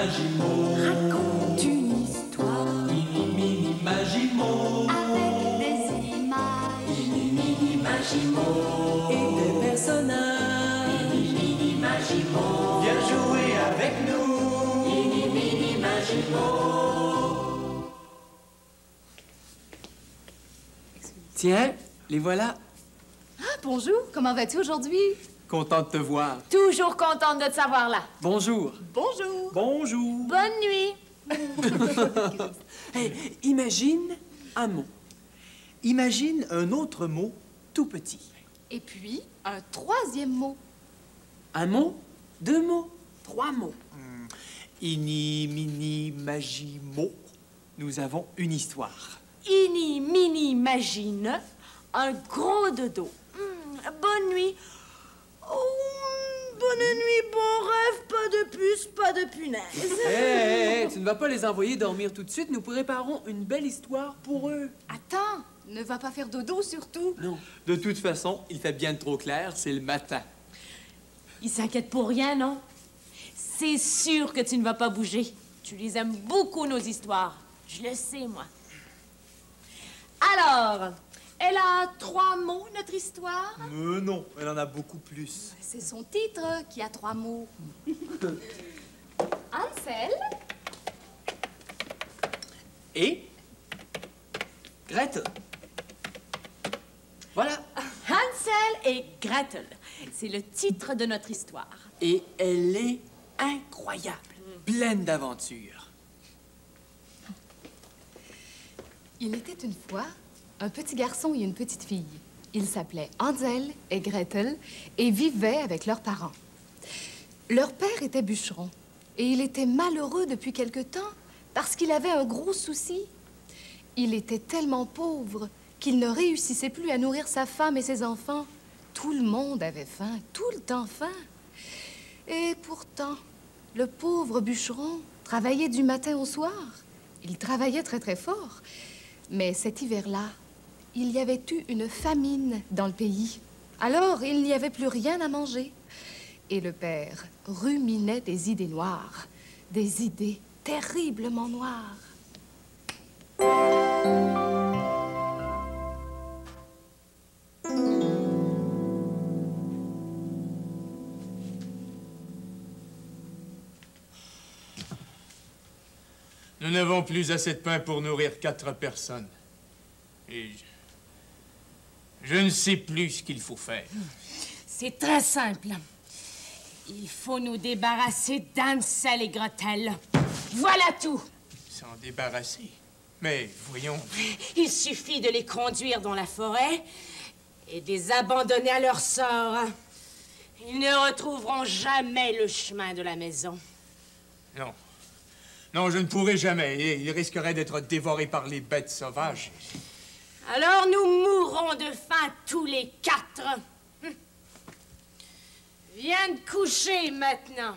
Magimo. Raconte une histoire Mini, mini, Magimo. avec des images. Mini, mini, Magimo. Et des personnages. Mini, mini, Magimo. Viens jouer avec nous. Mini, mini, Magimo. Tiens, les voilà. Ah, bonjour, comment vas-tu aujourd'hui? Content de te voir. Toujours contente de te savoir là. Bonjour. Bonjour. Bonjour. Bonne nuit. Hey, imagine un mot. Imagine un autre mot tout petit. Et puis, un troisième mot. Un mot, deux mots, trois mots. Ini, mini, magimo. Nous avons une histoire. Ini, mini, magine, un gros dodo. Bonne nuit. Oh, bonne nuit, bon rêve, pas de puce, pas de punaise. Hé, tu ne vas pas les envoyer dormir tout de suite. Nous préparons une belle histoire pour eux. Attends, ne va pas faire dodo surtout. Non. De toute façon, il fait bien trop clair, c'est le matin. Ils s'inquiètent pour rien, non? C'est sûr que tu ne vas pas bouger. Tu les aimes beaucoup, nos histoires. Je le sais, moi. Alors, elle a 3 mots, notre histoire? Non, elle en a beaucoup plus. C'est son titre qui a 3 mots. Hansel, Et Gretel. Voilà. Hansel et Gretel. C'est le titre de notre histoire. Et elle est incroyable, pleine d'aventures. Il était une fois un petit garçon et une petite fille. Ils s'appelaient Hansel et Gretel et vivaient avec leurs parents. Leur père était bûcheron et il était malheureux depuis quelque temps parce qu'il avait un gros souci. Il était tellement pauvre qu'il ne réussissait plus à nourrir sa femme et ses enfants. Tout le monde avait faim, tout le temps faim. Et pourtant, le pauvre bûcheron travaillait du matin au soir. Il travaillait très, très fort. Mais cet hiver-là, il y avait eu une famine dans le pays. Alors, il n'y avait plus rien à manger. Et le père ruminait des idées noires, des idées terriblement noires. Nous n'avons plus assez de pain pour nourrir 4 personnes. Et je ne sais plus ce qu'il faut faire. C'est très simple. Il faut nous débarrasser d'Hansel et Gretel. Voilà tout. S'en débarrasser. Mais voyons. Il suffit de les conduire dans la forêt et de les abandonner à leur sort. Ils ne retrouveront jamais le chemin de la maison. Non. Non, je ne pourrai jamais. Ils risqueraient d'être dévorés par les bêtes sauvages. Alors nous mourrons de faim tous les 4. Viens te coucher maintenant.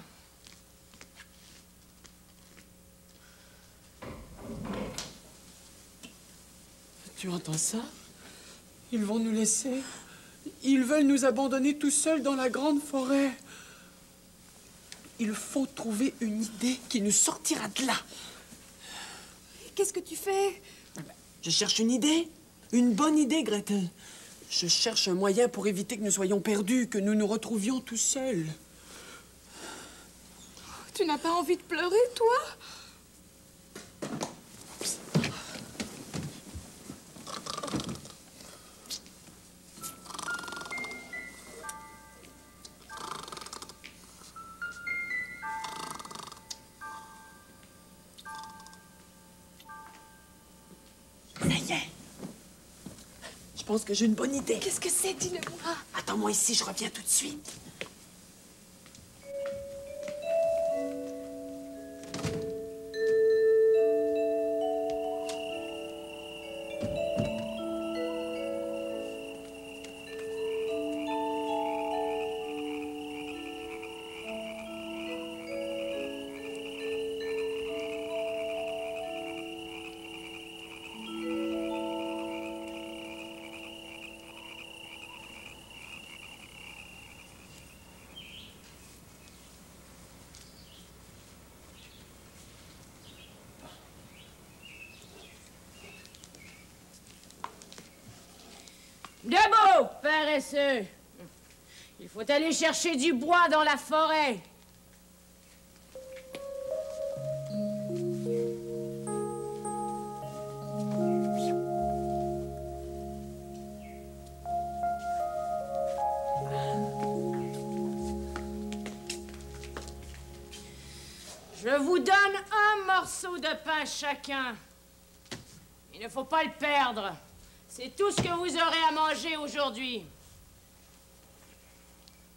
Tu entends ça? Ils vont nous laisser. Ils veulent nous abandonner tout seuls dans la grande forêt. Il faut trouver une idée qui nous sortira de là. Qu'est-ce que tu fais? Je cherche une idée. Une bonne idée, Gretel. Je cherche un moyen pour éviter que nous soyons perdus, que nous nous retrouvions tout seuls. Tu n'as pas envie de pleurer, toi? Ça y est. Je pense que j'ai une bonne idée. Qu'est-ce que c'est? Dis-le-moi. Attends-moi ici, je reviens tout de suite. Debout, paresseux! Il faut aller chercher du bois dans la forêt. Je vous donne un morceau de pain chacun. Il ne faut pas le perdre. C'est tout ce que vous aurez à manger aujourd'hui.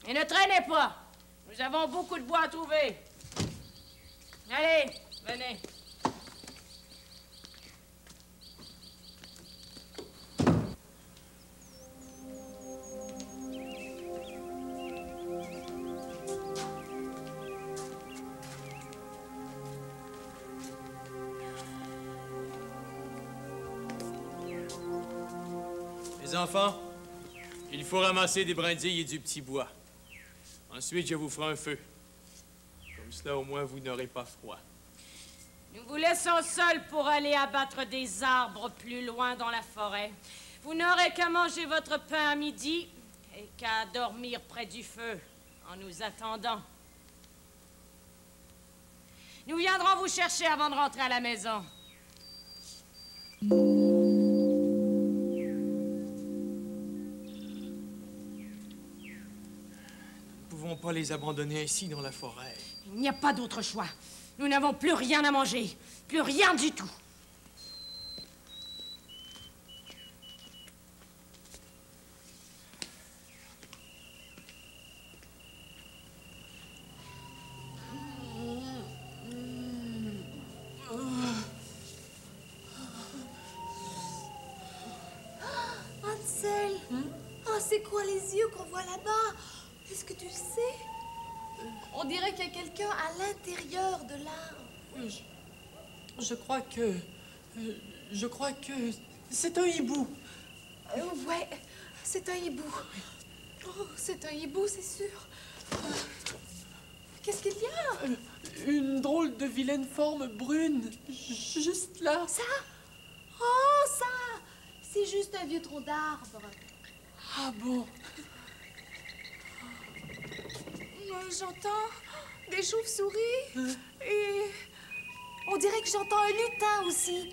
Et ne traînez pas. Nous avons beaucoup de bois à trouver. Allez, venez. Les enfants, il faut ramasser des brindilles et du petit bois. Ensuite, je vous ferai un feu. Comme cela, au moins, vous n'aurez pas froid. Nous vous laissons seuls pour aller abattre des arbres plus loin dans la forêt. Vous n'aurez qu'à manger votre pain à midi et qu'à dormir près du feu en nous attendant. Nous viendrons vous chercher avant de rentrer à la maison. Nous ne pouvons pas les abandonner ainsi dans la forêt. Il n'y a pas d'autre choix. Nous n'avons plus rien à manger. Plus rien du tout. Hansel, oh, c'est quoi les yeux qu'on voit là-bas? Est-ce que tu sais? On dirait qu'il y a quelqu'un à l'intérieur de l'arbre. Je crois que... je crois que... c'est un hibou. Ouais, c'est un hibou. Oh, c'est un hibou, c'est sûr. Qu'est-ce qu'il y a? Une drôle de vilaine forme brune. Juste là. Ça? Oh, ça! C'est juste un vieux tronc d'arbre. Ah bon? J'entends des chauves-souris et on dirait que j'entends un lutin aussi.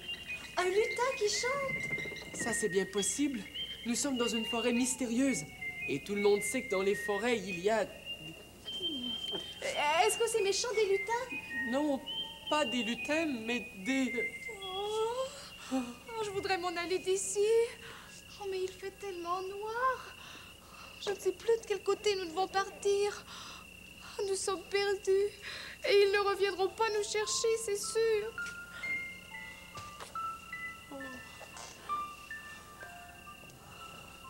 Un lutin qui chante. Ça, c'est bien possible. Nous sommes dans une forêt mystérieuse. Et tout le monde sait que dans les forêts, il y a... Est-ce que c'est méchant des lutins? Non, pas des lutins, mais des... Oh, je voudrais m'en aller d'ici. Oh, mais il fait tellement noir. Je ne sais plus de quel côté nous devons partir. Nous sommes perdus et ils ne reviendront pas nous chercher, c'est sûr.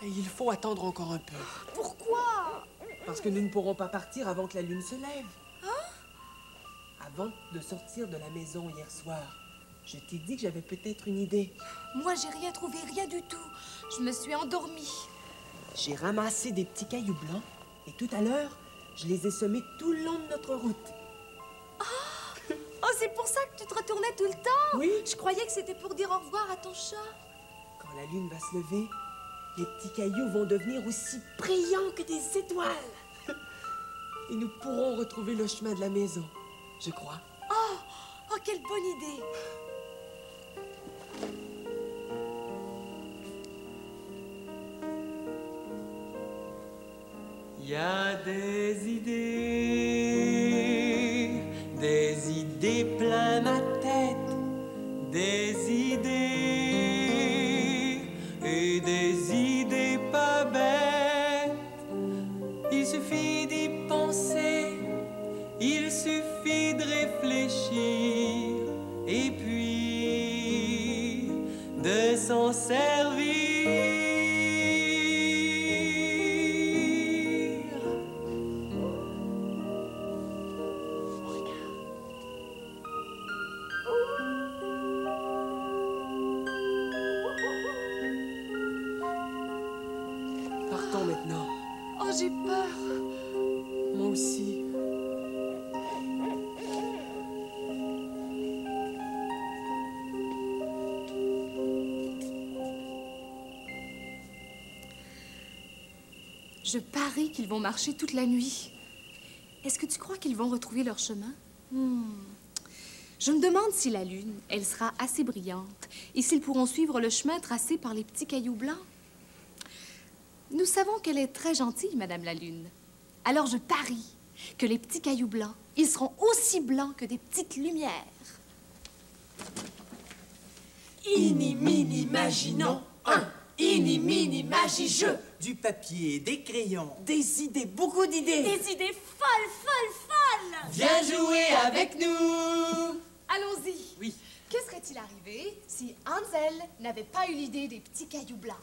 Et il faut attendre encore un peu. Pourquoi? Parce que nous ne pourrons pas partir avant que la lune se lève. Avant de sortir de la maison hier soir, je t'ai dit que j'avais peut-être une idée. Moi, j'ai rien trouvé, rien du tout. Je me suis endormie. J'ai ramassé des petits cailloux blancs et tout à l'heure, je les ai semés tout le long de notre route. Oh, c'est pour ça que tu te retournais tout le temps? Oui. Je croyais que c'était pour dire au revoir à ton chat. Quand la lune va se lever, les petits cailloux vont devenir aussi brillants que des étoiles. Et nous pourrons retrouver le chemin de la maison, je crois. Oh, quelle bonne idée. Il y a des idées plein ma tête, des idées et des idées pas bêtes. Il suffit d'y penser, il suffit de réfléchir et puis de s'en servir. Partons maintenant. Oh, j'ai peur. Moi aussi. Je parie qu'ils vont marcher toute la nuit. Est-ce que tu crois qu'ils vont retrouver leur chemin? Je me demande si la lune, elle sera assez brillante et s'ils pourront suivre le chemin tracé par les petits cailloux blancs. Nous savons qu'elle est très gentille, Madame la Lune. Alors je parie que les petits cailloux blancs, ils seront aussi blancs que des petites lumières. Ini, mini, maginons. Ini, mini, magie-jeu. Du papier, des crayons, des idées, beaucoup d'idées. Des idées folles, folles, folles! Viens jouer avec nous. Allons-y. Oui. Que serait-il arrivé si Hansel n'avait pas eu l'idée des petits cailloux blancs?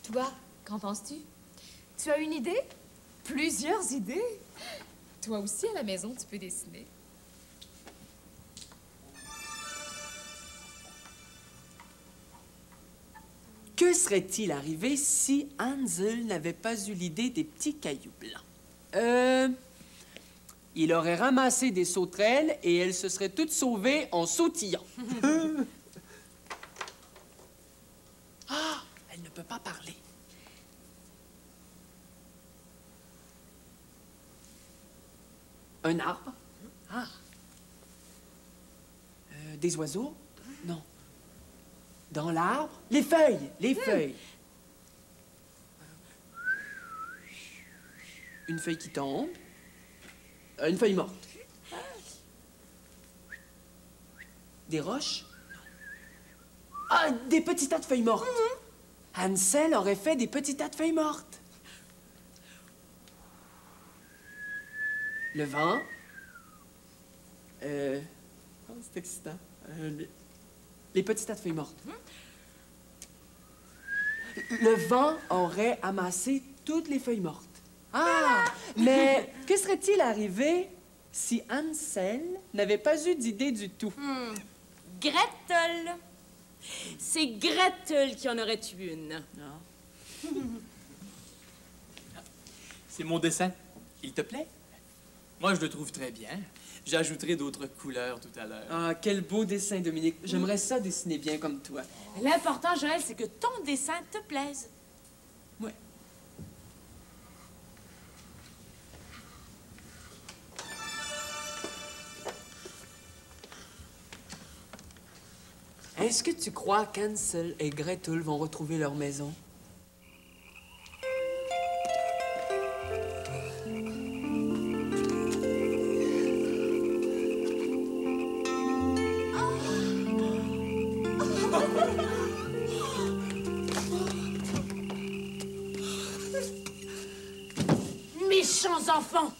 Toi, qu'en penses-tu? Tu as une idée? Plusieurs idées? Toi aussi, à la maison, tu peux dessiner. Que serait-il arrivé si Hansel n'avait pas eu l'idée des petits cailloux blancs? Il aurait ramassé des sauterelles et elles se seraient toutes sauvées en sautillant. Ah, elle ne peut pas parler. Un arbre? Ah. Des oiseaux? Non. Dans l'arbre? Les feuilles! Les feuilles! Une feuille qui tombe. Une feuille morte. Des roches? Ah, des petits tas de feuilles mortes. Hansel aurait fait des petits tas de feuilles mortes. Le vent. Oh, c'est excitant. Les petits tas de feuilles mortes. Le vent aurait amassé toutes les feuilles mortes. Ah! Mais que serait-il arrivé si Hansel n'avait pas eu d'idée du tout? Gretel. C'est Gretel qui en aurait eu une. C'est mon dessin. Il te plaît? Moi, je le trouve très bien. J'ajouterai d'autres couleurs tout à l'heure. Ah, quel beau dessin, Dominique. J'aimerais ça dessiner bien comme toi. L'important, Joël, c'est que ton dessin te plaise. Ouais. Est-ce que tu crois qu'Hansel et Gretel vont retrouver leur maison? Méchants enfants!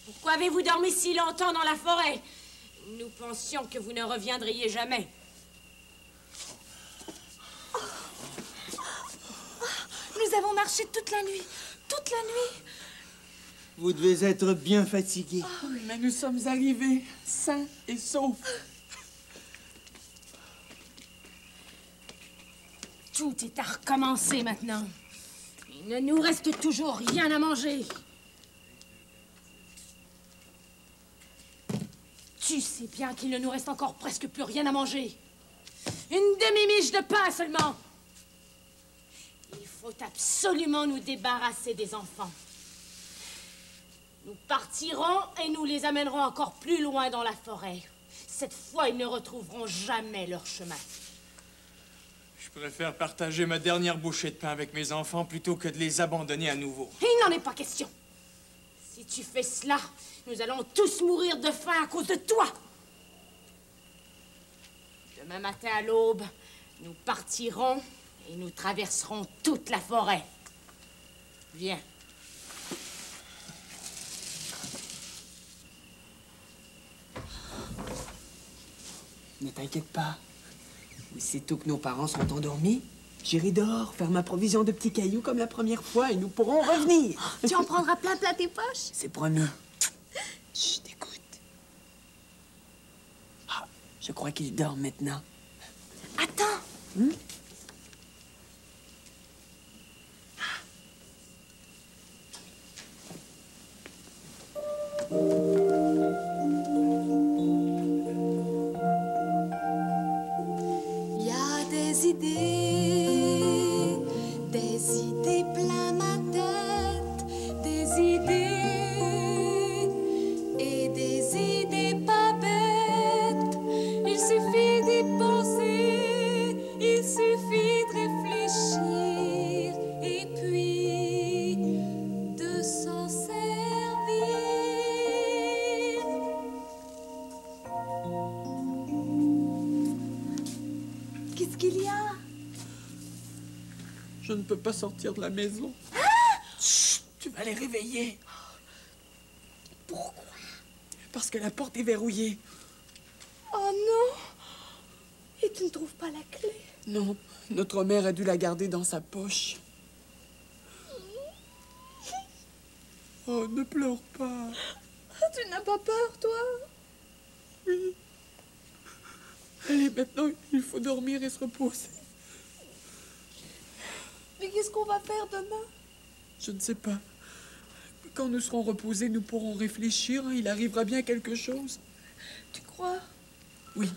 Pourquoi avez-vous dormi si longtemps dans la forêt? Nous pensions que vous ne reviendriez jamais. Nous avons marché toute la nuit. Toute la nuit. Vous devez être bien fatigué. Mais nous sommes arrivés sains et saufs. Tout est à recommencer maintenant. Il ne nous reste toujours rien à manger. Tu sais bien qu'il ne nous reste encore presque plus rien à manger. Une demi-miche de pain seulement. Il faut absolument nous débarrasser des enfants. Nous partirons et nous les amènerons encore plus loin dans la forêt. Cette fois, ils ne retrouveront jamais leur chemin. Je préfère partager ma dernière bouchée de pain avec mes enfants plutôt que de les abandonner à nouveau. Il n'en est pas question. Si tu fais cela, nous allons tous mourir de faim à cause de toi. Demain matin à l'aube, nous partirons et nous traverserons toute la forêt. Viens. Ne t'inquiète pas. Aussitôt que nos parents seront endormis, j'irai dehors faire ma provision de petits cailloux comme la première fois et nous pourrons revenir. Tu en prendras plein tes poches. C'est promis. Chut, écoute. Ah, je crois qu'il dort maintenant. Attends. Il y a des idées idées plein ma tête, des idées et des idées pas bêtes. Il suffit d'y penser, il suffit de réfléchir et puis de s'en servir. Qu'est-ce qu'il y a? Je ne peux pas sortir de la maison. Chut, tu vas les réveiller. Pourquoi? Parce que la porte est verrouillée. Oh non! Et tu ne trouves pas la clé? Non, notre mère a dû la garder dans sa poche. Oh, ne pleure pas. Tu n'as pas peur, toi? Oui. Allez, maintenant, il faut dormir et se reposer. Mais qu'est-ce qu'on va faire demain? Je ne sais pas. Quand nous serons reposés, nous pourrons réfléchir. Il arrivera bien quelque chose. Tu crois? Oui.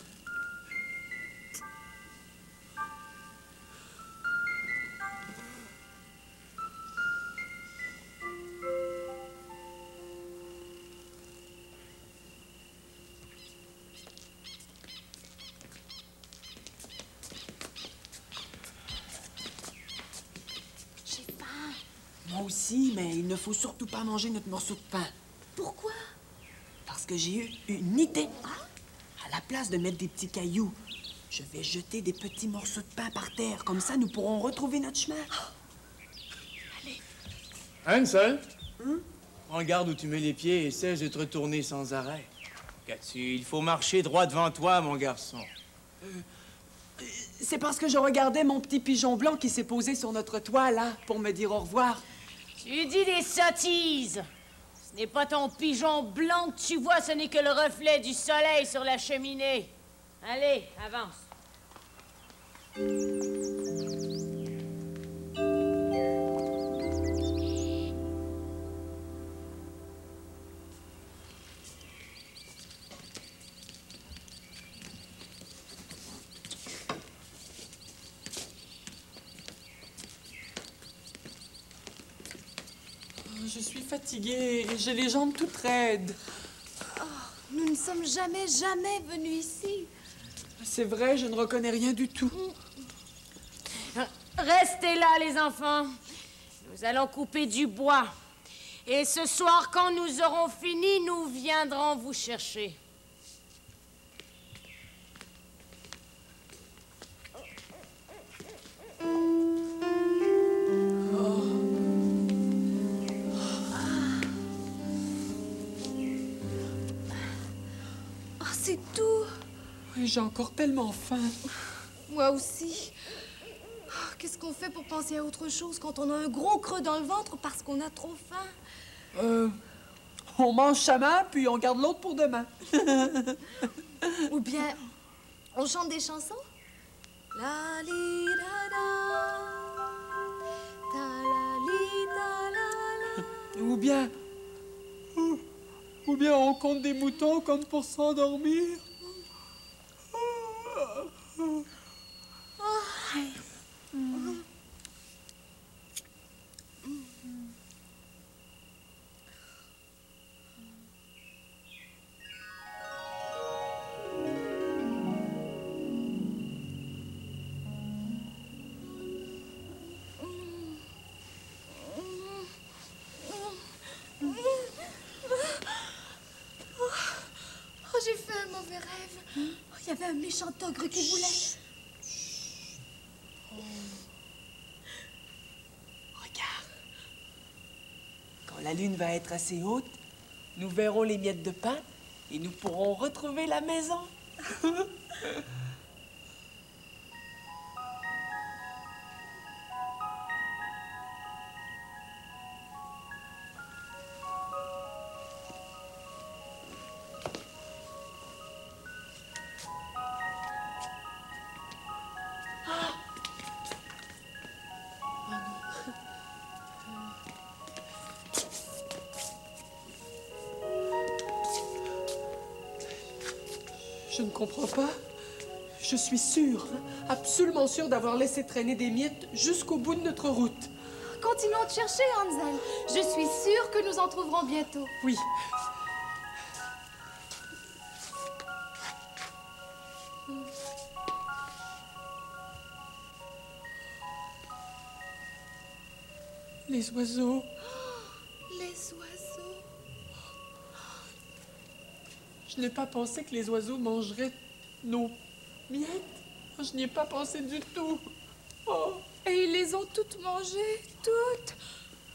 J'ai faim. Moi aussi, mais il ne faut surtout pas manger notre morceau de pain. Pourquoi? Parce que j'ai eu une idée. À la place de mettre des petits cailloux, je vais jeter des petits morceaux de pain par terre. Comme ça, nous pourrons retrouver notre chemin. Hansel, prends garde où tu mets les pieds et cesse de te retourner sans arrêt. Qu'as-tu? Il faut marcher droit devant toi, mon garçon. C'est parce que je regardais mon petit pigeon blanc qui s'est posé sur notre toit, là, pour me dire au revoir. Tu dis des sottises. Ce n'est pas ton pigeon blanc que tu vois, ce n'est que le reflet du soleil sur la cheminée. Allez, avance. Je suis fatiguée et j'ai les jambes toutes raides. Nous ne sommes jamais venus ici. C'est vrai, je ne reconnais rien du tout. Restez là, les enfants. Nous allons couper du bois. Et ce soir, quand nous aurons fini, nous viendrons vous chercher. Oh, c'est tout. Oui, j'ai encore tellement faim. Moi aussi. Oh, qu'est-ce qu'on fait pour penser à autre chose quand on a un gros creux dans le ventre parce qu'on a trop faim? On mange sa main, puis on garde l'autre pour demain. Ou bien, on chante des chansons? La li da da, ta la li da la la. Ou bien on compte des moutons comme pour s'endormir. Oh, j'ai fait un mauvais rêve. Oh, il y avait un méchant ogre qui voulait... Regarde. Quand la lune va être assez haute, nous verrons les miettes de pain et nous pourrons retrouver la maison. Je ne comprends pas. Je suis sûre, absolument sûre d'avoir laissé traîner des miettes jusqu'au bout de notre route. Continuons de chercher, Hansel. Je suis sûre que nous en trouverons bientôt. Oui. Les oiseaux. Les oiseaux. Je n'ai pas pensé que les oiseaux mangeraient nos miettes. Je n'y ai pas pensé du tout. Oh. Et ils les ont toutes mangées, toutes.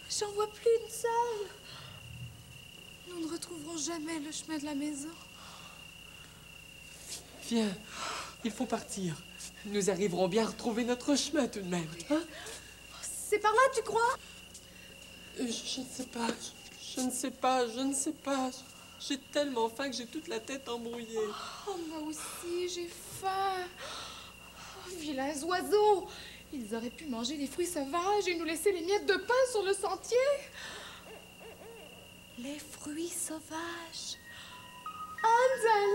J'en vois plus une seule. Nous ne retrouverons jamais le chemin de la maison. Viens, il faut partir. Nous arriverons bien à retrouver notre chemin tout de même. Hein? C'est par là, tu crois? Je ne sais pas. Je ne sais pas. Je ne sais pas. J'ai tellement faim que j'ai toute la tête embrouillée. Oh, moi aussi, j'ai faim. Oh, vilains oiseaux. Ils auraient pu manger les fruits sauvages et nous laisser les miettes de pain sur le sentier. Les fruits sauvages. Hansel,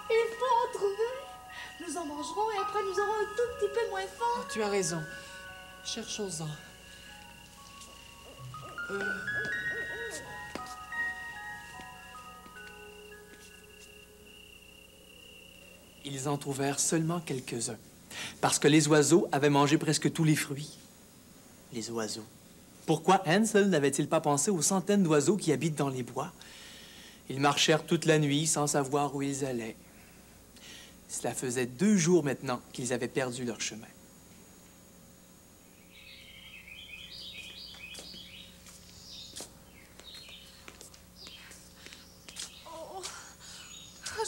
il faut en trouver. Nous en mangerons et après nous aurons un tout petit peu moins faim. Oh, tu as raison. Cherchons-en. Ils en trouvèrent seulement quelques-uns, parce que les oiseaux avaient mangé presque tous les fruits. Les oiseaux. Pourquoi Hansel n'avait-il pas pensé aux centaines d'oiseaux qui habitent dans les bois? Ils marchèrent toute la nuit sans savoir où ils allaient. Cela faisait 2 jours maintenant qu'ils avaient perdu leur chemin. Oh,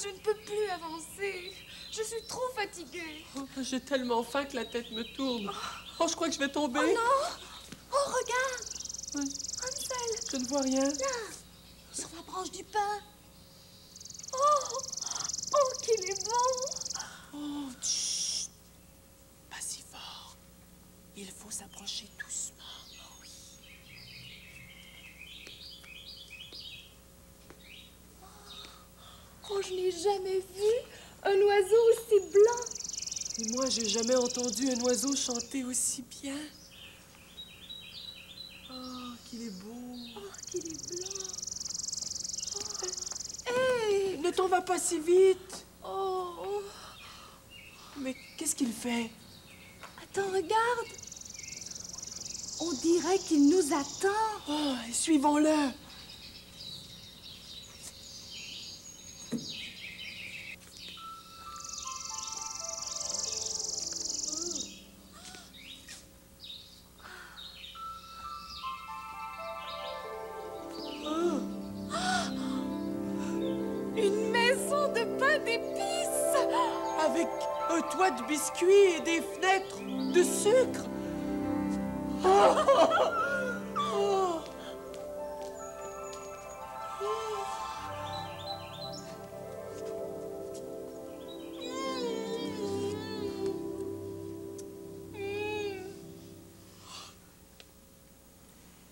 je ne peux plus avancer. Je suis trop fatiguée. Oh, j'ai tellement faim que la tête me tourne. Oh, je crois que je vais tomber. Oh non! Oh, regarde! Oui. Hansel! Je ne vois rien. Là! Sur la branche du pain! Oh! Oh, qu'il est beau! Oh, chut! Pas si fort. Il faut s'approcher doucement. Oh oui. Oh, je n'ai jamais vu un oiseau aussi blanc. Et moi, j'ai jamais entendu un oiseau chanter aussi bien. Oh, qu'il est beau. Oh, qu'il est blanc. Hé! Ne t'en va pas si vite. Oh! Mais qu'est-ce qu'il fait? Attends, regarde! On dirait qu'il nous attend. Oh, suivons-le. Une maison de pain d'épices! Avec un toit de biscuits et des fenêtres de sucre. Oh.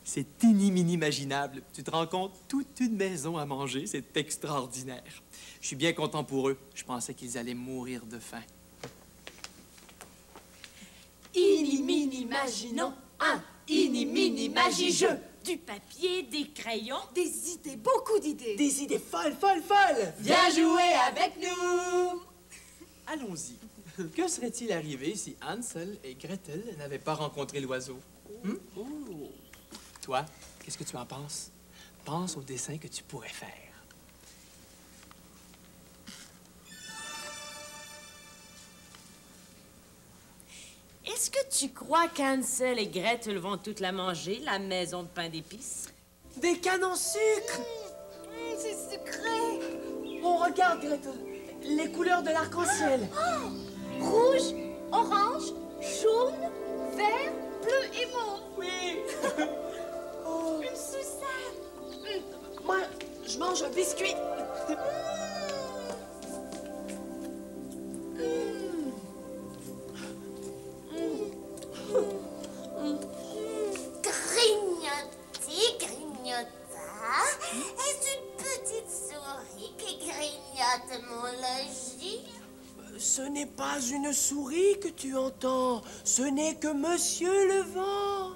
C'est inimaginable. Tu te rends compte? Toute une maison à manger, c'est extraordinaire. Je suis bien content pour eux. Je pensais qu'ils allaient mourir de faim. Inimini-maginons, un inimini-magi-jeu. Du papier, des crayons. Des idées, beaucoup d'idées. Des idées folles, folles, folles! Viens jouer avec nous. Allons-y. Que serait-il arrivé si Hansel et Gretel n'avaient pas rencontré l'oiseau? Toi, qu'est-ce que tu en penses? Pense au dessin que tu pourrais faire. Est-ce que tu crois qu'Hansel et Gretel vont toute la manger, la maison de pain d'épices? Des canons sucre! C'est sucré. On regarde, Gretel, les couleurs de l'arc-en-ciel. Rouge, orange, jaune, vert, bleu et mauve. Oui! Une sucette. Moi, je mange un biscuit. Grignota, est une petite souris qui grignote mon logis. Ce n'est pas une souris que tu entends. Ce n'est que Monsieur le Vent.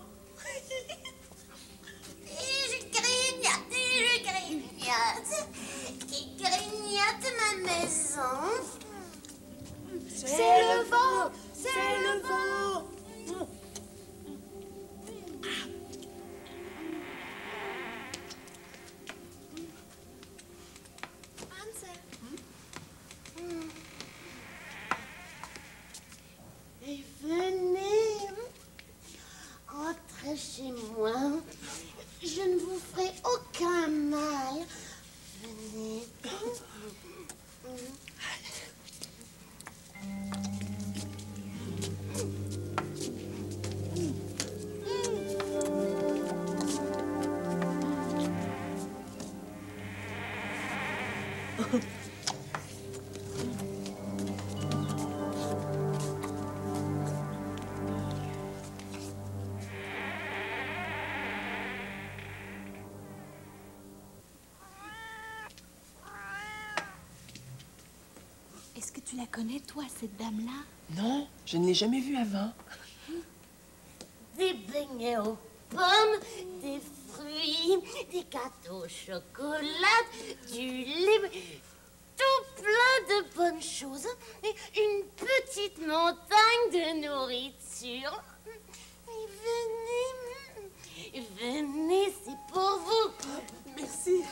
Est-ce que tu la connais, toi, cette dame-là? Non, je ne l'ai jamais vue avant. Des beignets aux pommes, des fruits, des gâteaux au chocolat, du lait, tout plein de bonnes choses. Et une petite montagne de nourriture. Et venez, venez, c'est pour vous. Merci.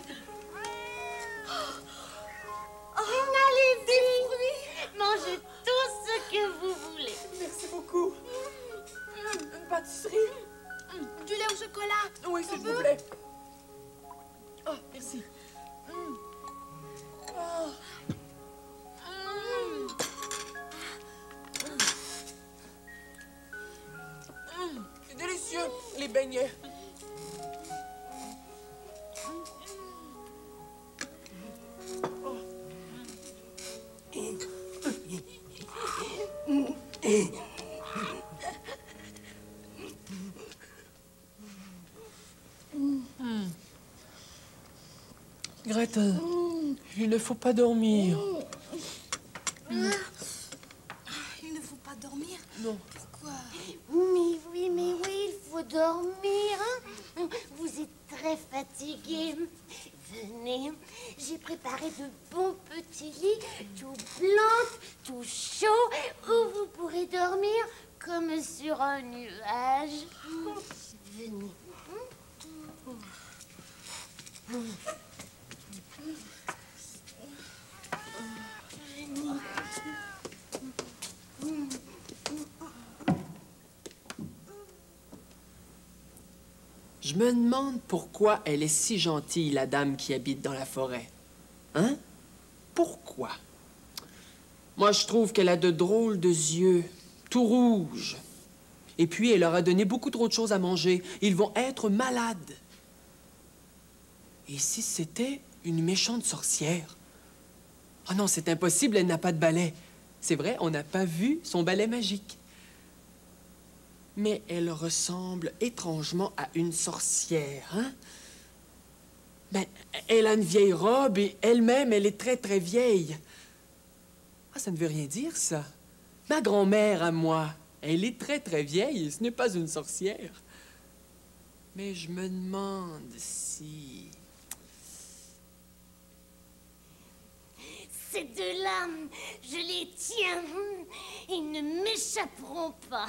Allez-y, mangez tout ce que vous voulez. Merci beaucoup. Une pâtisserie? Du lait au chocolat. Oui, s'il vous plaît. Oh, merci. Oh. C'est délicieux, les beignets. Gretel, il ne faut pas dormir. Il ne faut pas dormir? Non. Pourquoi? Mais oui, il faut dormir. Hein? Vous êtes très fatigué. Venez, j'ai préparé de bons petits lits, tout blancs, tout chauds, où vous pourrez dormir comme sur un nuage. Venez. Je me demande pourquoi elle est si gentille, la dame qui habite dans la forêt. Hein? Pourquoi? Moi, je trouve qu'elle a de drôles de yeux, tout rouges. Et puis, elle leur a donné beaucoup trop de choses à manger. Ils vont être malades. Et si c'était une méchante sorcière? Oh non, c'est impossible, elle n'a pas de balai. C'est vrai, on n'a pas vu son balai magique. Mais elle ressemble étrangement à une sorcière, hein? Ben, elle a une vieille robe et elle-même, elle est très, très vieille. Ah, ça ne veut rien dire, ça. Ma grand-mère, à moi, elle est très, très vieille et ce n'est pas une sorcière. Mais je me demande si... Ces deux-là, je les tiens. Ils ne m'échapperont pas.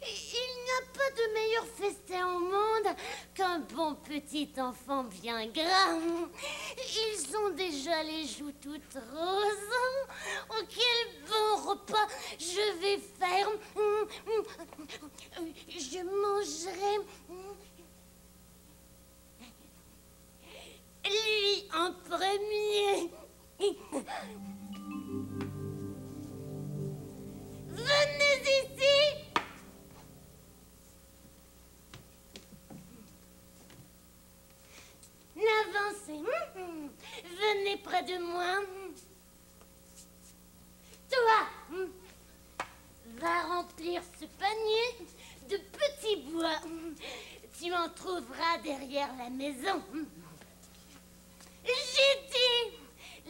Il n'y a pas de meilleur festin au monde qu'un bon petit enfant bien gras. Ils ont déjà les joues toutes roses. Oh, quel bon repas je vais faire. Je mangerai lui en premier. Venez ici. Avancez. Venez près de moi. Toi, va remplir ce panier de petits bois. Tu en trouveras derrière la maison. J'ai dit,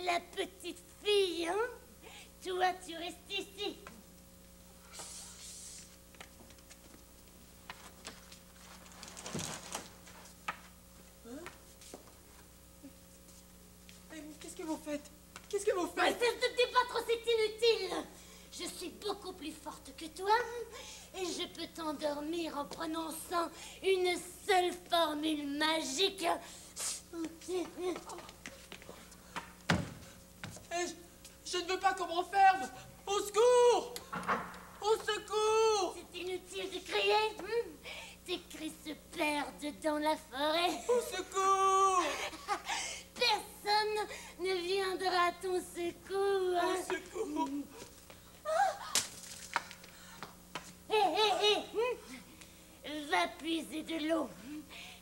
la petite fille, hein? Toi, tu restes ici. Qu'est-ce que vous faites? Qu'est-ce que vous faites? Cesse de te débattre, c'est inutile. Je suis beaucoup plus forte que toi et je peux t'endormir en prononçant une seule formule magique. Je ne veux pas qu'on m'enferme! Au secours! Au secours! C'est inutile de crier. Tes cris se perdent dans la forêt. Au secours! Personne ne viendra à ton secours. Au secours! Hé, va puiser de l'eau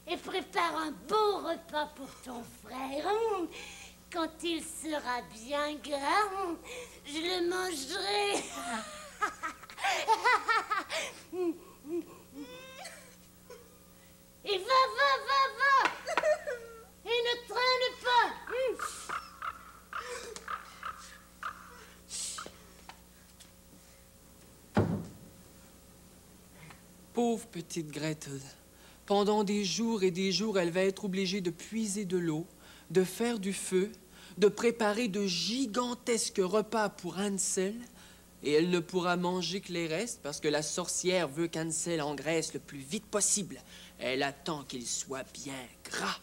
et prépare un beau repas pour ton frère. Quand il sera bien gras, je le mangerai. Et va. Et ne traîne pas. Pauvre petite Gretel. Pendant des jours et des jours, elle va être obligée de puiser de l'eau, de faire du feu, de préparer de gigantesques repas pour Hansel, et elle ne pourra manger que les restes parce que la sorcière veut qu'Hansel engraisse le plus vite possible. Elle attend qu'il soit bien gras.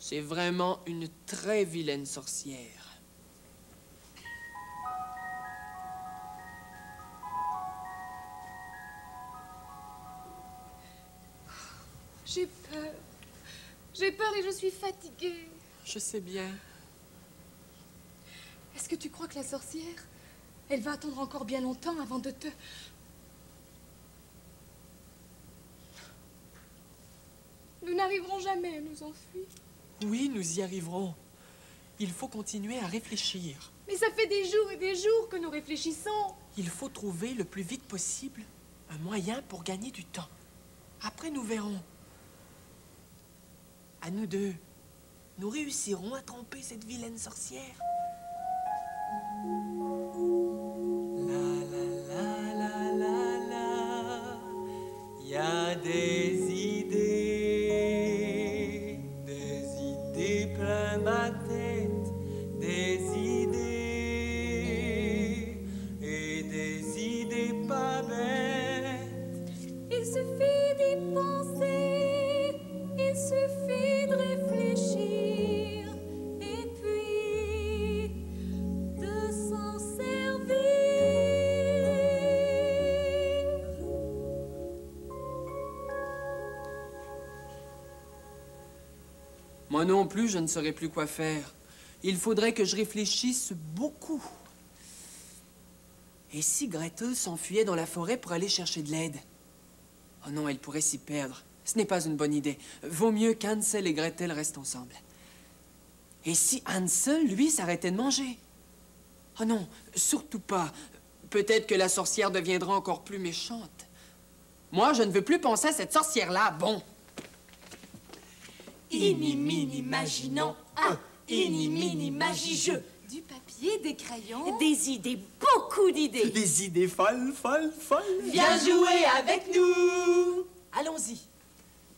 C'est vraiment une très vilaine sorcière. J'ai peur. J'ai peur et je suis fatiguée. Je sais bien. Est-ce que tu crois que la sorcière, elle va attendre encore bien longtemps avant de te... Nous n'arriverons jamais à nous enfuir. Oui, nous y arriverons. Il faut continuer à réfléchir. Mais ça fait des jours et des jours que nous réfléchissons. Il faut trouver le plus vite possible un moyen pour gagner du temps. Après, nous verrons. À nous deux, nous réussirons à tromper cette vilaine sorcière. Il y a des idées plein ma tête, des idées et des idées pas bêtes. Il suffit d'y penser, il suffit de réfléchir et puis de s'en servir. Moi non plus, je ne saurais plus quoi faire. Il faudrait que je réfléchisse beaucoup. Et si Gretel s'enfuyait dans la forêt pour aller chercher de l'aide? Oh non, elle pourrait s'y perdre. Ce n'est pas une bonne idée. Vaut mieux qu'Hansel et Gretel restent ensemble. Et si Hansel, lui, s'arrêtait de manger? Oh non, surtout pas. Peut-être que la sorcière deviendra encore plus méchante. Moi, je ne veux plus penser à cette sorcière-là. Bon. Ini, mini, maginant, ini, mini, magi-jeu. Du papier, des crayons. Des idées, beaucoup d'idées. Des idées folles. Viens jouer avec nous. Allons-y.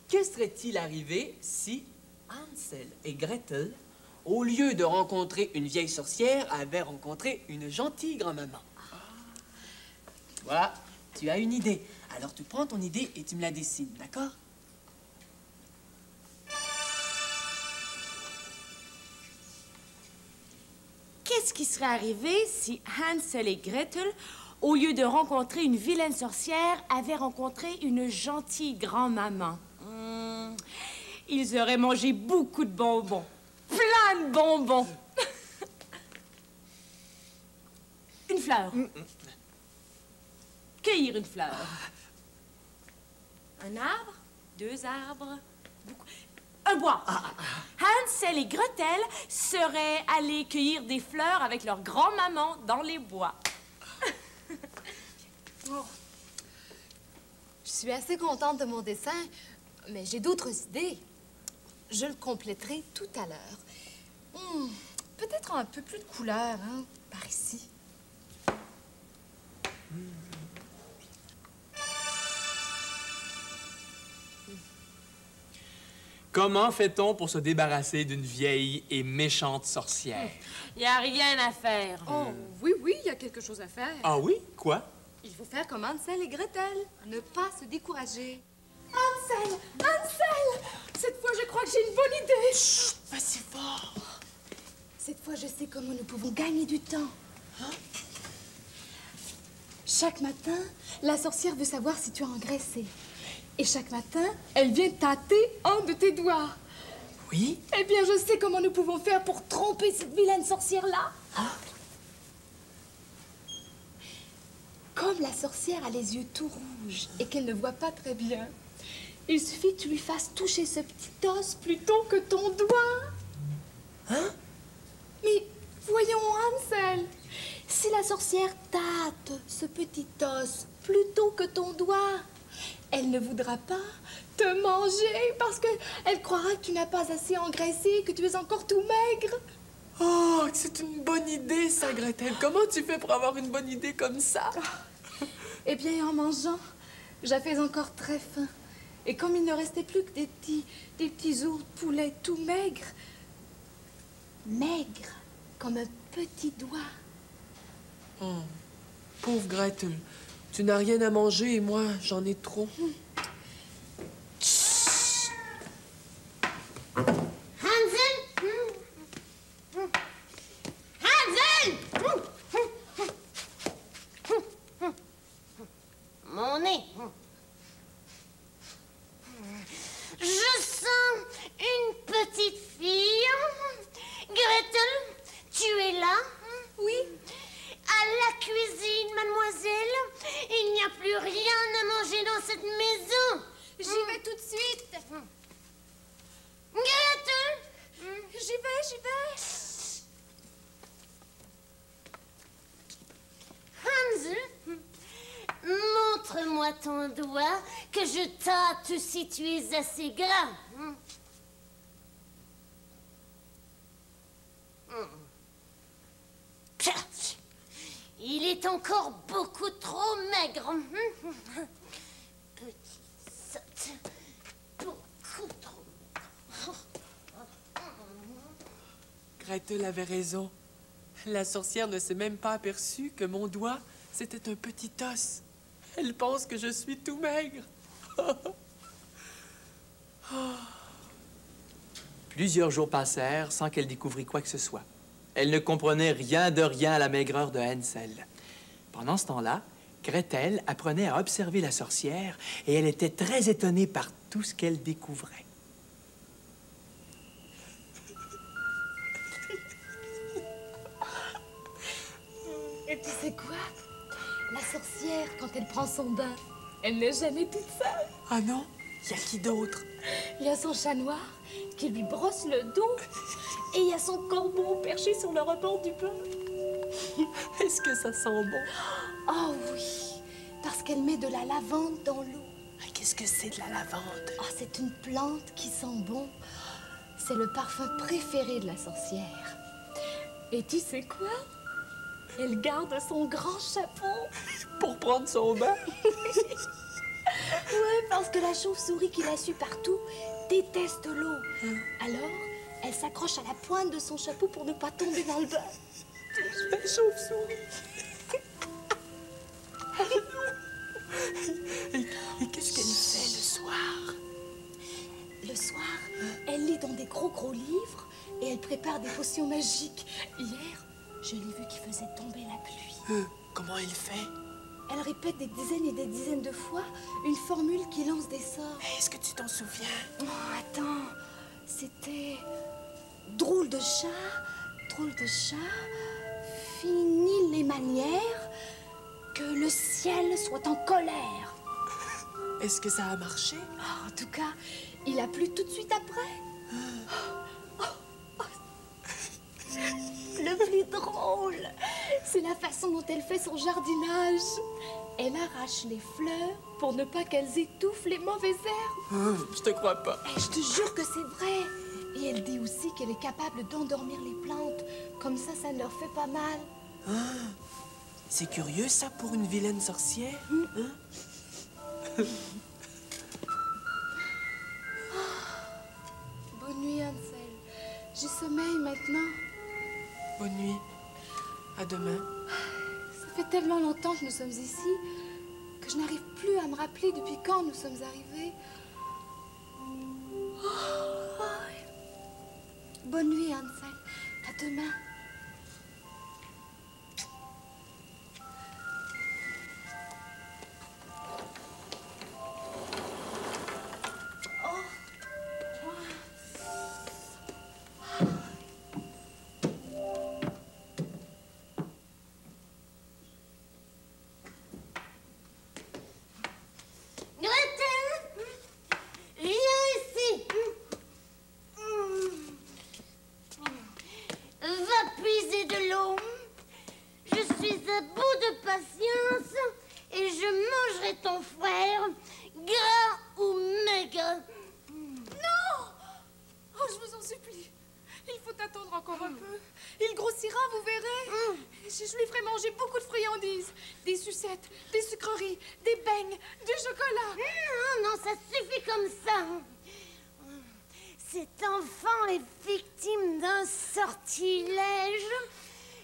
Que serait-il arrivé si Hansel et Gretel, au lieu de rencontrer une vieille sorcière, avaient rencontré une gentille grand-maman? Voilà, tu as une idée. Alors tu prends ton idée et tu me la dessines, d'accord? Qu'est-ce qui serait arrivé si Hansel et Gretel, au lieu de rencontrer une vilaine sorcière, avaient rencontré une gentille grand-maman? Ils auraient mangé beaucoup de bonbons. Plein de bonbons. Une fleur. Cueillir une fleur. Un arbre, 2 arbres, beaucoup... Un bois. Hansel et Gretel seraient allés cueillir des fleurs avec leur grand-maman dans les bois. Oh. Je suis assez contente de mon dessin, mais j'ai d'autres idées. Je le compléterai tout à l'heure. Peut-être un peu plus de couleur, hein, par ici. Comment fait-on pour se débarrasser d'une vieille et méchante sorcière? Il n'y a rien à faire. Oh, oui, il y a quelque chose à faire. Ah oui? Quoi? Il faut faire comme Hansel et Gretel. Ne pas se décourager. Hansel! Cette fois, je crois que j'ai une bonne idée. Chut, pas si fort. Cette fois, je sais comment nous pouvons gagner du temps. Chaque matin, la sorcière veut savoir si tu as engraissé. Et chaque matin, elle vient tâter un de tes doigts. Oui? Eh bien, je sais comment nous pouvons faire pour tromper cette vilaine sorcière-là. Comme la sorcière a les yeux tout rouges et qu'elle ne voit pas très bien, il suffit que tu lui fasses toucher ce petit os plutôt que ton doigt. Hein? Mais voyons, Hansel, si la sorcière tâte ce petit os plutôt que ton doigt, elle ne voudra pas te manger parce qu'elle croira que tu n'as pas assez engraissé, que tu es encore tout maigre. Oh, c'est une bonne idée, ça, Gretel. Comment tu fais pour avoir une bonne idée comme ça? Eh bien, en mangeant, j'avais encore très faim. Et comme il ne restait plus que des petits os de poulet tout maigres, comme un petit doigt. Oh, pauvre Gretel. Tu n'as rien à manger et moi, j'en ai trop. Hansel! Hansel! Mon nez. Je sens une petite fille. Gretel, tu es là? Oui. À la cuisine, mademoiselle. Il n'y a plus rien à manger dans cette maison. J'y vais tout de suite. Gretel! J'y vais. Hansel, montre-moi ton doigt que je tâte si tu es assez gras. Il est encore beaucoup trop maigre. Petit sotte, beaucoup trop maigre. Gretel avait raison. La sorcière ne s'est même pas aperçue que mon doigt, c'était un petit os. Elle pense que je suis tout maigre. Plusieurs jours passèrent sans qu'elle découvrît quoi que ce soit. Elle ne comprenait rien de rien à la maigreur de Hansel. Pendant ce temps-là, Gretel apprenait à observer la sorcière et elle était très étonnée par tout ce qu'elle découvrait. Et tu sais quoi? La sorcière, quand elle prend son bain, elle n'est jamais toute seule. Ah non? Y a qui d'autre? Il y a son chat noir qui lui brosse le dos. Et il y a son corbeau perché sur le rebord du bain. Est-ce que ça sent bon? Oh oui, parce qu'elle met de la lavande dans l'eau. Qu'est-ce que c'est de la lavande? Oh, c'est une plante qui sent bon. C'est le parfum préféré de la sorcière. Et tu sais quoi? Elle garde son grand chapeau. Pour prendre son bain? Ouais, parce que la chauve-souris qui la suit partout déteste l'eau. Alors, elle s'accroche à la pointe de son chapeau pour ne pas tomber dans le bain. La chauve-souris. Et qu'est-ce qu'elle fait le soir? Le soir, elle lit dans des gros livres et elle prépare des potions magiques. Hier, je l'ai vue qui faisait tomber la pluie. Comment elle fait? Elle répète des dizaines et des dizaines de fois une formule qui lance des sorts. Est-ce que tu t'en souviens? Oh, attends, c'était drôle de chat, fini les manières, que le ciel soit en colère. Est-ce que ça a marché? Oh, en tout cas, il a plu tout de suite après. Le plus drôle, c'est la façon dont elle fait son jardinage. Elle arrache les fleurs pour ne pas qu'elles étouffent les mauvaises herbes. Je te crois pas. Et je te jure que c'est vrai. Et elle dit aussi qu'elle est capable d'endormir les plantes. Comme ça ne leur fait pas mal. C'est curieux, ça, pour une vilaine sorcière. Bonne nuit, Hansel. J'ai sommeil maintenant. Bonne nuit. À demain. Ça fait tellement longtemps que nous sommes ici que je n'arrive plus à me rappeler depuis quand nous sommes arrivés. Bonne nuit, Hansel. À demain. Gretel, viens ici. Va verrai. Je lui ferai manger beaucoup de friandises. Des sucettes, des sucreries, des beignes, du chocolat. Non, non, ça suffit comme ça. Cet enfant est victime d'un sortilège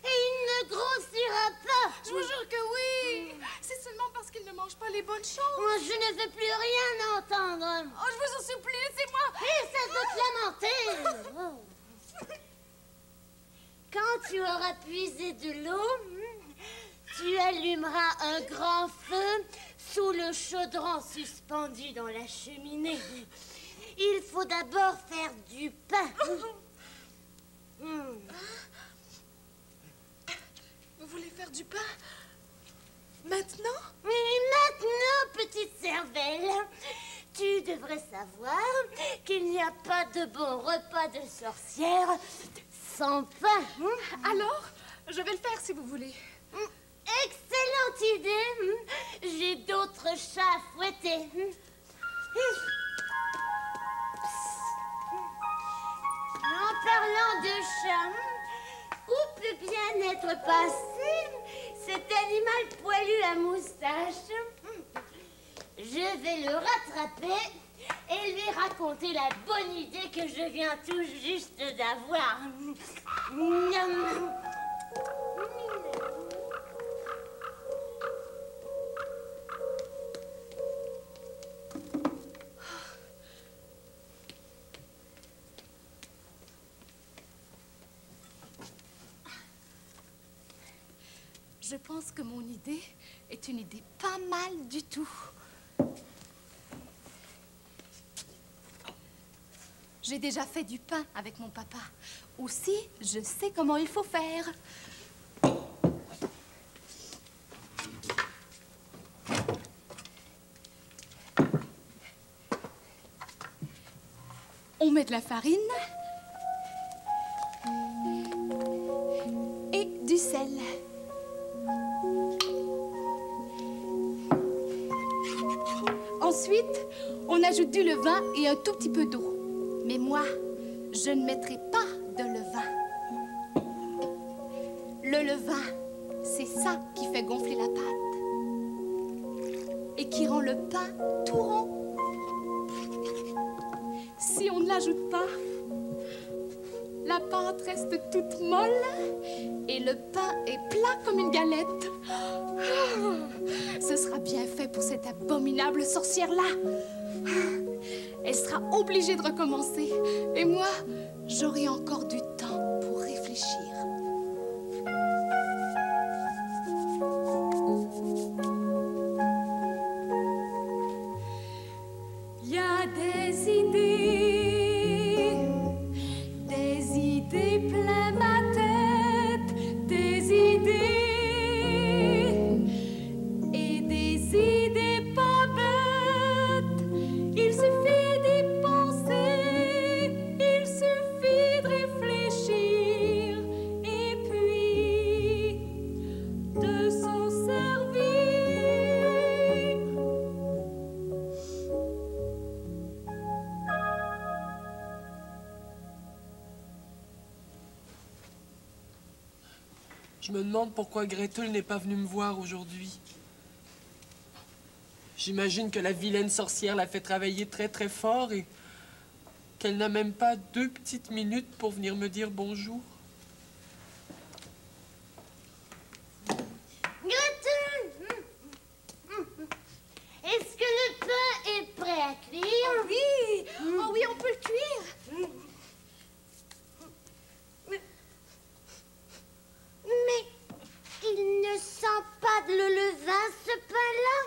et il ne grossira pas. Je vous jure que oui. C'est seulement parce qu'il ne mange pas les bonnes choses. Moi, je ne veux plus rien entendre. Oh, je vous en supplie, laissez-moi. Et ça doit te lamenter. Quand tu auras puisé de l'eau, tu allumeras un grand feu sous le chaudron suspendu dans la cheminée. Il faut d'abord faire du pain. Vous voulez faire du pain? Maintenant? Mais maintenant, petite cervelle, tu devrais savoir qu'il n'y a pas de bon repas de sorcière sans pain. Alors, je vais le faire si vous voulez. Excellente idée. J'ai d'autres chats à fouetter. En parlant de chat, où peut bien être passé cet animal poilu à moustache? Je vais le rattraper et lui raconter la bonne idée que je viens tout juste d'avoir. Je pense que mon idée est une idée pas mal du tout. J'ai déjà fait du pain avec mon papa. Aussi, je sais comment il faut faire. On met de la farine et du sel. Ensuite, on ajoute du levain et un tout petit peu d'eau. Mais moi, je ne mettrai pas de levain. Le levain, c'est ça qui fait gonfler la pâte et qui rend le pain tout rond. Si on ne l'ajoute pas, la pâte reste toute molle et le pain est plat comme une galette. Ce sera bien fait pour cette abominable sorcière-là. Elle sera obligée de recommencer. Et moi, j'aurai encore du temps pour réfléchir. Il y a des idées plein ma tête, des idées. Je me demande pourquoi Gretel n'est pas venue me voir aujourd'hui. J'imagine que la vilaine sorcière l'a fait travailler très très fort et qu'elle n'a même pas 2 petites minutes pour venir me dire bonjour. Gretel! Est-ce que le pain est prêt à cuire? Oui! Oh oui, on peut le cuire! Mais il ne sent pas le levain, ce pain-là.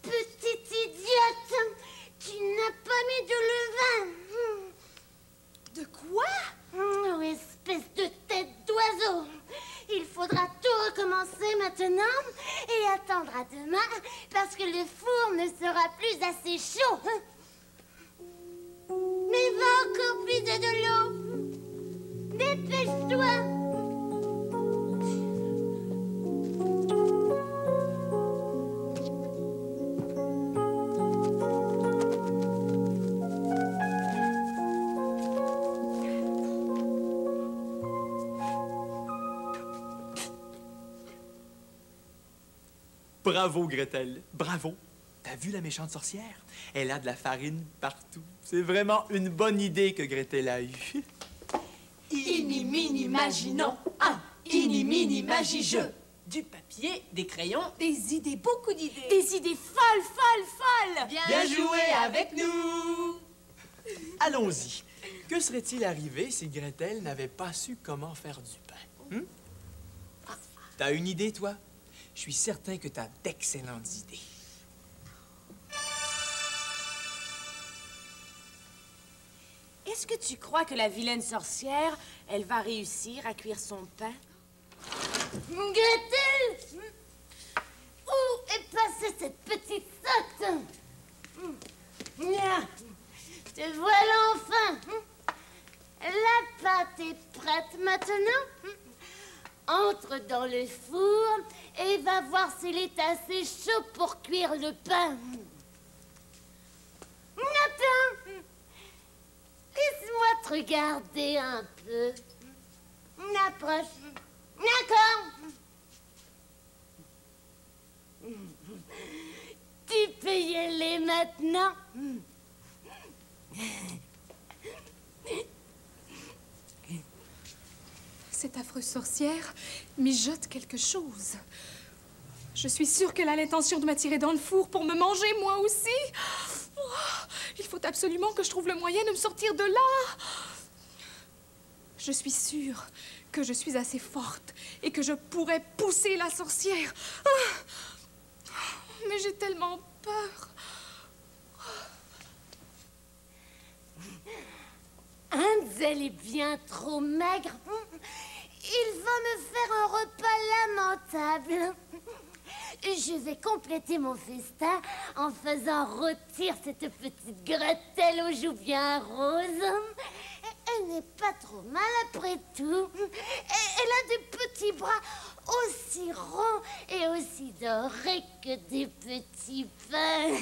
Petite idiote, tu n'as pas mis de levain. De quoi? Oh, espèce de tête d'oiseau. Il faudra tout recommencer maintenant et attendre à demain parce que le four ne sera plus assez chaud. Mais va encore puiser de l'eau. Dépêche-toi. Bravo, Gretel. Bravo! T'as vu la méchante sorcière? Elle a de la farine partout. C'est vraiment une bonne idée que Gretel a eue. Ini-mini maginons, un ini-mini magi-jeu. Du papier, des crayons, Des idées, beaucoup d'idées. Des idées folles, folles, folles! bien joué avec nous! Allons-y. Que serait-il arrivé si Gretel n'avait pas su comment faire du pain? T'as une idée, toi? Je suis certain que t'as d'excellentes idées. Est-ce que tu crois que la vilaine sorcière, elle va réussir à cuire son pain? Gretel! Où est passée cette petite sotte? Te voilà enfin! La pâte est prête maintenant. Entre dans le four et va voir s'il est assez chaud pour cuire le pain. Attends! Laisse-moi te regarder un peu. Approche. D'accord. Tu peux y aller maintenant. Cette affreuse sorcière mijote quelque chose. Je suis sûre qu'elle a l'intention de m'attirer dans le four pour me manger, moi aussi. Oh, il faut absolument que je trouve le moyen de me sortir de là. Je suis sûre que je suis assez forte et que je pourrais pousser la sorcière. Ah, mais j'ai tellement peur. Hansel est bien trop maigre. Il va me faire un repas lamentable. Je vais compléter mon festin en faisant rôtir cette petite Gretel aux joues bien roses. Elle n'est pas trop mal après tout. Elle a des petits bras aussi ronds et aussi dorés que des petits pains.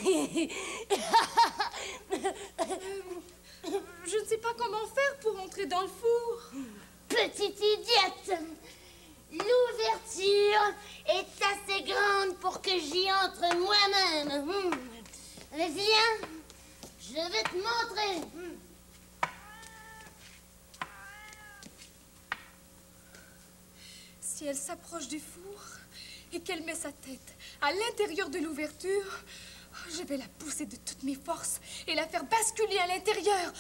Je ne sais pas comment faire pour entrer dans le four. Petite idiote! L'ouverture est assez grande pour que j'y entre moi-même. Viens, je vais te montrer. Si elle s'approche du four et qu'elle met sa tête à l'intérieur de l'ouverture, je vais la pousser de toutes mes forces et la faire basculer à l'intérieur.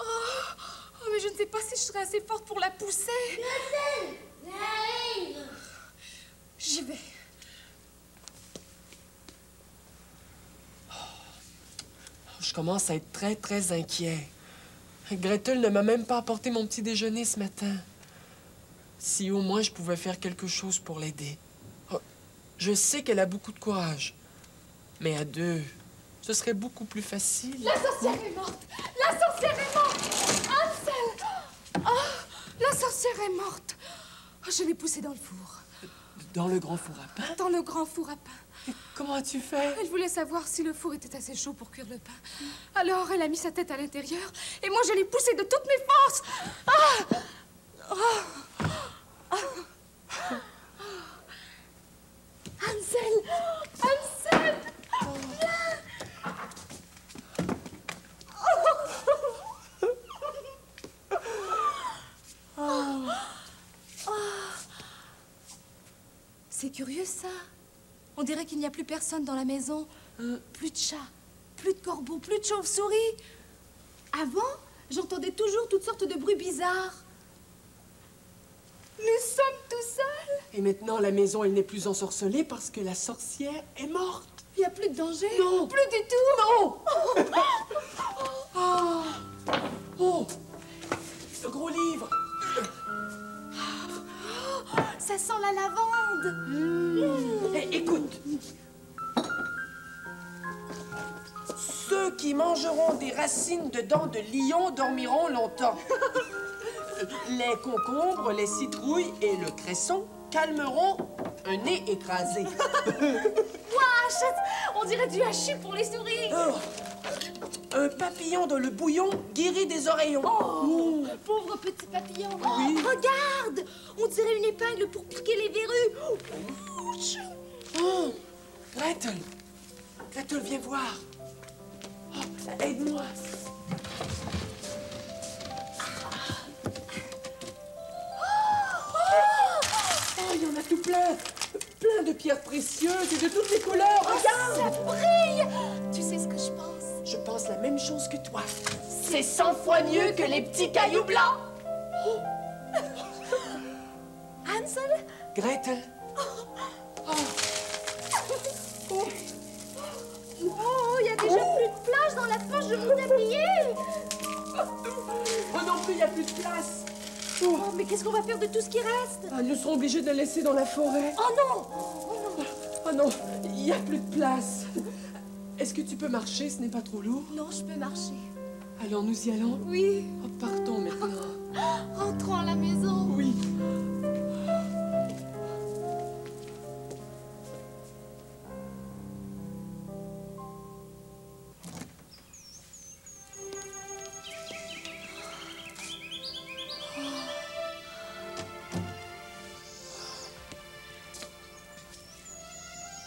Oh, mais je ne sais pas si je serai assez forte pour la pousser. Gretel, arrive. J'y vais. Je commence à être très, très inquiet. Gretel ne m'a même pas apporté mon petit déjeuner ce matin. Si au moins je pouvais faire quelque chose pour l'aider. Oh, je sais qu'elle a beaucoup de courage. Mais à deux, ce serait beaucoup plus facile. La sorcière est morte! La sorcière est morte! Hansel! Oh, la sorcière est morte! Oh, je l'ai poussée dans le four. Dans le grand four à pain? Dans le grand four à pain. Comment as-tu fait? Elle voulait savoir si le four était assez chaud pour cuire le pain. Alors, elle a mis sa tête à l'intérieur et moi, je l'ai poussée de toutes mes forces. Ah! Oh! Ah! Hansel! Hansel! C'est curieux, ça. On dirait qu'il n'y a plus personne dans la maison. Plus de chats, plus de corbeaux, plus de chauves-souris. Avant, j'entendais toujours toutes sortes de bruits bizarres. Nous sommes tout seuls. Et maintenant, la maison, elle n'est plus ensorcelée parce que la sorcière est morte. Il n'y a plus de danger. Non. Plus du tout. Non. Oh. Oh. Le gros livre. Ça sent la lavande. Eh, écoute. Ceux qui mangeront des racines de dents de lion dormiront longtemps. Les concombres, les citrouilles et le cresson calmeront un nez écrasé. Ouah, on dirait du hachis pour les souris. Oh. Un papillon dans le bouillon guérit des oreillons. Oh, pauvre petit papillon. Oui. Regarde, on dirait une épingle pour piquer les verrues. Ouch. Oh, Gretel. Gretel, viens voir. Oh, aide-moi. Oh, il y en a tout plein. Plein de pierres précieuses et de toutes les couleurs. Regarde. Ça brille. Tu sais ce que je pense? Je pense la même chose que toi. C'est 100 fois mieux que les petits cailloux blancs. Hansel? Gretel. Oh, il y a déjà plus de place dans la poche de mon tablier. Moi non plus, il n'y a plus de place. Oh, mais qu'est-ce qu'on va faire de tout ce qui reste? Ah, nous serons obligés de le laisser dans la forêt. Oh non! Oh non, il n'y a plus de place. Est-ce que tu peux marcher? Ce n'est pas trop lourd? Non, je peux marcher. Alors nous y allons? Oui. Oh, partons maintenant. Rentrons à la maison. Oui.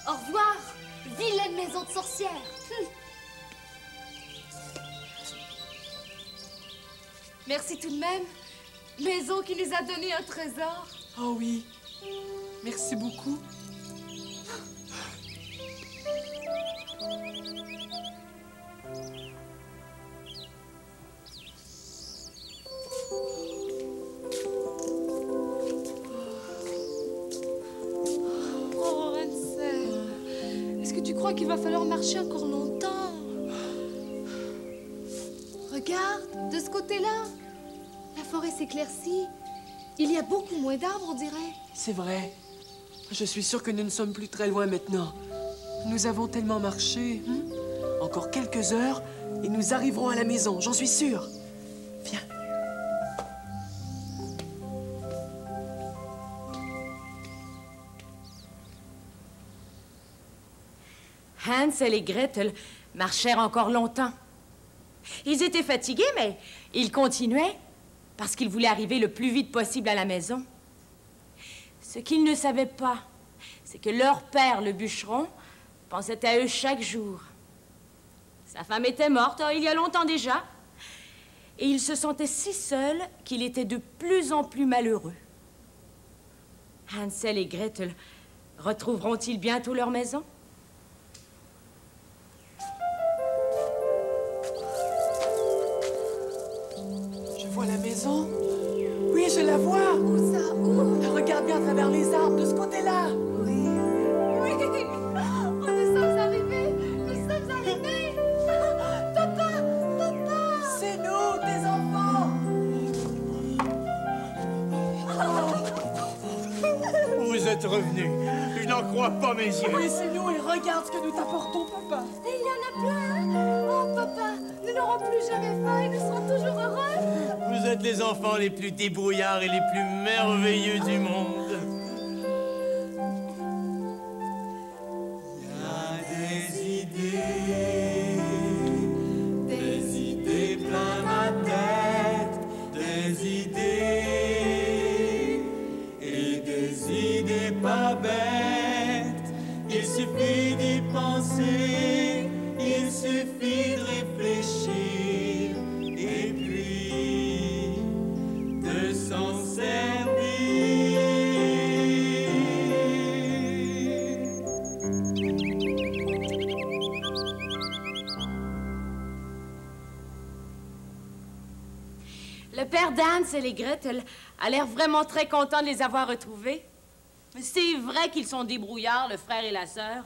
Au revoir, vilaine maison de sorcière. Merci tout de même. Maison qui nous a donné un trésor. Oh oui. Merci beaucoup. Oh, Hansel. Est-ce que tu crois qu'il va falloir marcher encore longtemps? Regarde, de ce côté-là. La forêt s'éclaircit. Il y a beaucoup moins d'arbres, on dirait. C'est vrai. Je suis sûre que nous ne sommes plus très loin maintenant. Nous avons tellement marché. Encore quelques heures et nous arriverons à la maison, j'en suis sûre. Viens. Hansel et Gretel marchèrent encore longtemps. Ils étaient fatigués, mais ils continuaient parce qu'ils voulaient arriver le plus vite possible à la maison. Ce qu'ils ne savaient pas, c'est que leur père, le bûcheron, pensait à eux chaque jour. Sa femme était morte, il y a longtemps déjà, et il se sentait si seul qu'il était de plus en plus malheureux. Hansel et Gretel retrouveront-ils bientôt leur maison? Je vois la maison. Oui, je la vois. Où ça? Où? Regarde bien à travers les arbres, de ce côté-là. Oui. Oui. Oh, nous sommes arrivés. Nous sommes arrivés. Papa, papa. C'est nous, tes enfants. Vous êtes revenus. Je n'en crois pas mes yeux. Oui, c'est nous et regarde ce que nous t'apportons, papa. Et il y en a plein. Oh, papa, nous n'aurons plus jamais faim et nous serons toujours heureux. Vous êtes les enfants les plus débrouillards et les plus merveilleux du monde. Il y a des idées plein ma tête, des idées et des idées pas bêtes. Il suffit d'y penser, il suffit de réfléchir et puis de s'en servir. Le père d'Hansel et Gretel a l'air vraiment très content de les avoir retrouvés. C'est vrai qu'ils sont débrouillards, le frère et la sœur.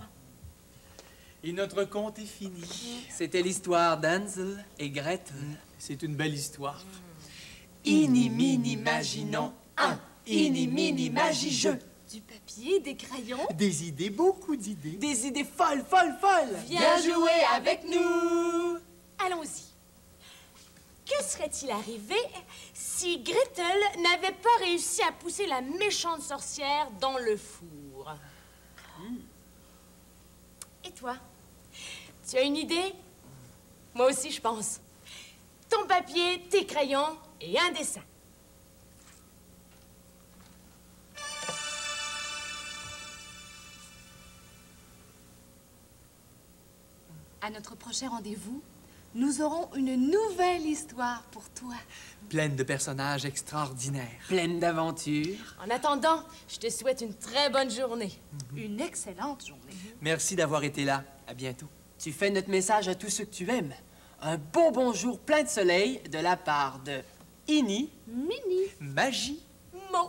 Et notre conte est fini. C'était l'histoire d'Hansel et Gretel. C'est une belle histoire. Ini, mini, maginons. Un, ini, mini, magi-jeu. Du papier, des crayons. Des idées, beaucoup d'idées. Des idées folles, folles, folles. Viens jouer avec nous. Allons-y. Que serait-il arrivé si Gretel n'avait pas réussi à pousser la méchante sorcière dans le four? Et toi? Tu as une idée? Moi aussi, je pense. Ton papier, tes crayons et un dessin. À notre prochain rendez-vous, nous aurons une nouvelle histoire pour toi. Pleine de personnages extraordinaires. Pleine d'aventures. En attendant, je te souhaite une très bonne journée. Une excellente journée. Merci d'avoir été là. À bientôt. Tu fais notre message à tous ceux que tu aimes. Un bon bonjour plein de soleil de la part de Ini, Mini. Magie. Mo.